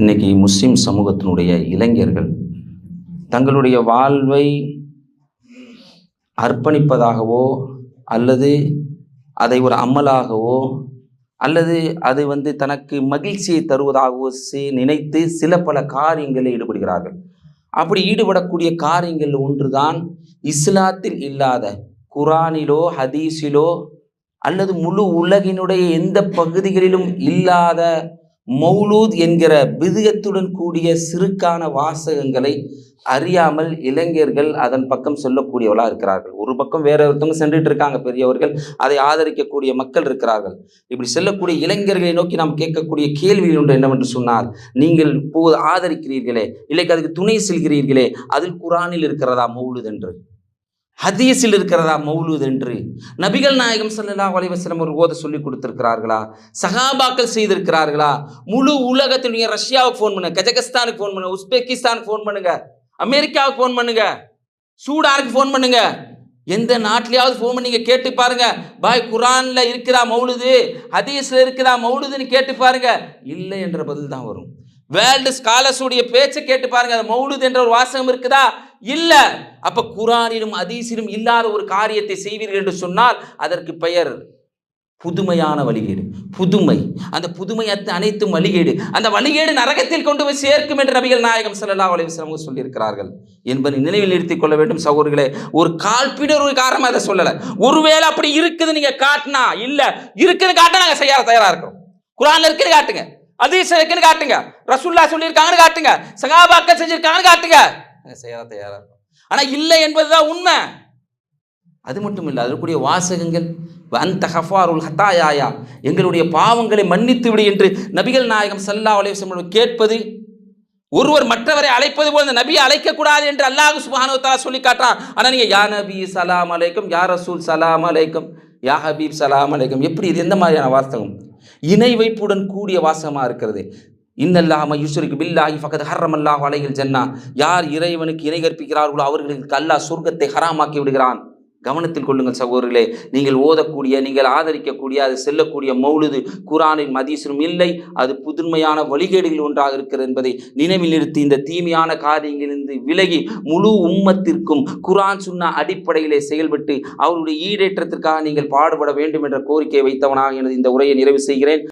இன்றைக்கி முஸ்லீம் சமூகத்தினுடைய இளைஞர்கள் தங்களுடைய வாழ்வை அர்ப்பணிப்பதாகவோ அல்லது அதை ஒரு அமலாகவோ அல்லது அது தனக்கு மகிழ்ச்சியை தருவதாகவோ நினைத்து சில பல காரியங்களில் ஈடுபடுகிறார்கள். அப்படி ஈடுபடக்கூடிய காரியங்கள் ஒன்றுதான் இஸ்லாத்தில் இல்லாத, குரானிலோ ஹதீஸிலோ அல்லது முழு உலகினுடைய எந்த பகுதிகளிலும் இல்லாத மௌலூத் என்கிற பிதுகத்துடன் கூடிய சிறுக்கான வாசகங்களை அறியாமல் இளைஞர்கள் அதன் பக்கம் சொல்லக்கூடியவர்களாக இருக்கிறார்கள். ஒரு பக்கம் வேற ஒருத்தவங்க சென்றுட்டு இருக்காங்க, பெரியவர்கள் அதை ஆதரிக்கக்கூடிய மக்கள் இருக்கிறார்கள். இப்படி செல்லக்கூடிய இளைஞர்களை நோக்கி நாம் கேட்கக்கூடிய கேள்வி ஒன்று என்னவென்று சொன்னால், நீங்கள் ஆதரிக்கிறீர்களே, இல்லைக்கு அதுக்கு துணை செல்கிறீர்களே, அதில் குரானில் இருக்கிறதா மௌலூத் என்று, ஹதீஸில் இருக்கிறதா மௌலூத் என்று நபிகள் நாயகம் ஸல்லல்லாஹு அலைஹி வஸல்லம் ஒரு ஓத சொல்லி கொடுத்திருக்கிறார்களா? சஹாபாக்கள் செய்திருக்கிறார்களா? முழு உலகத்தினுடைய ரஷ்யாவுக்கு ஃபோன் பண்ணுங்க, கஜகஸ்தானுக்கு ஃபோன் பண்ணுங்க, உஸ்பெகிஸ்தானுக்கு ஃபோன் பண்ணுங்க, அமெரிக்காவுக்கு ஃபோன் பண்ணுங்க, சூடானுக்கு ஃபோன் பண்ணுங்க, எந்த நாட்டிலேயாவது ஃபோன் பண்ணி நீங்க கேட்டு பாருங்க, பாய் குரான்ல இருக்கிறா மௌலூது, ஹதீஸ்ல இருக்கிறா மௌலூதுன்னு கேட்டு பாருங்க, இல்லை என்ற பதில் தான் வரும். வேர்ல்டு ஸ்காலர்ஸ் உடைய பேச்சை கேட்டு பாருங்க, அது மௌலூத் என்ற ஒரு வாசகம் இருக்குதா? இல்ல. அப்ப குரானிலும் ஹதீஸிலும் இல்லாத ஒரு காரியத்தை செய்வீர்கள் என்று சொன்னால் அதற்கு பெயர் புதுமையான வழிகேடு. புதுமை, அந்த புதுமை அனைத்தும் வழிகேடு. அந்த வழிகேடு நரகத்தில் கொண்டு போய் சேர்க்கும் என்று நபிகள் நாயகம் ஸல்லல்லாஹு அலைஹி வஸல்லம் சொல்லியிருக்கிறார்கள் என்பதை நினைவில் நிறுத்திக் கொள்ள வேண்டும் சகோதரர்களே. ஒரு கால்பிடர் ஒரு காரணம் அதை சொல்லல. ஒருவேளை அப்படி இருக்குது நீங்க காட்டினா, இல்ல இருக்குன்னு காட்ட நாங்க செய்ய தயாரா இருக்கிறோம். குரான்ல இருக்குன்னு காட்டுங்க, ஹதீஸ்ல இருக்குன்னு காட்டுங்க, ரசூலுல்லாஹ் சொல்லியிருக்காங்கன்னு காட்டுங்க, சஹாபாக்கள் செஞ்சிருக்காங்கன்னு காட்டுங்க, செய்ய தயாரா இருக்கும். ஆனா இல்லை என்பதுதான் உண்மை. அது மட்டும் இல்லை, அதற்குரிய வாசகங்கள் அந்த ஹஃபாருல் ஹதாயா, எங்களுடைய பாவங்களை மன்னித்து விடு என்று நபிகள் நாயகம் ஸல்லல்லாஹு அலைஹி வஸல்லம் கேட்பது, ஒருவர் மற்றவரை அழைப்பது போல நபியை அழைக்கக்கூடாது என்று அல்லாஹ் சுப்ஹானஹு வ தஆலா சொல்லி காட்டுறான். ஆனால் நீங்க யா நபி சலாம் அலைக்கும், யா ரசூல் சலாம் அலைக்கும், யா ஹபீப் சலாம் அலைக்கும், எப்படி இது எந்த மாதிரியான வாசகம்? இணை வைப்புடன் கூடிய வாசகமாக இருக்கிறது. இன்னல்லாஹ மய்யுஷ்ரிகு பில்லாஹி ஃபகத் ஹர்ரமல்லாஹு அலைஹில் ஜன்னா, யார் இறைவனுக்கு இணை கற்பிக்கிறார்களோ அவர்களுக்கு அல்லாஹ் சொர்க்கத்தை ஹராமாக்கி விடுகிறான். கவனத்தில் கொள்ளுங்கள் சகோதரர்களே, நீங்கள் ஓதக்கூடிய, நீங்கள் ஆதரிக்கக்கூடிய, அது செல்லக்கூடிய மௌலூது குரானின் ஹதீஸிலும் இல்லை, அது புதுமையான வழிகேடுகள் ஒன்றாக இருக்கிறது என்பதை நினைவில் நிறுத்தி இந்த தீமையான காரியங்களிலிருந்து விலகி முழு உம்மத்திற்கும் குரான் சுன்னா அடிப்படையிலே செயல்பட்டு அவருடைய ஈடேற்றத்திற்காக நீங்கள் பாடுபட வேண்டும் என்ற கோரிக்கையை வைத்தவனாக எனது இந்த உரையை நிறைவு செய்கிறேன்.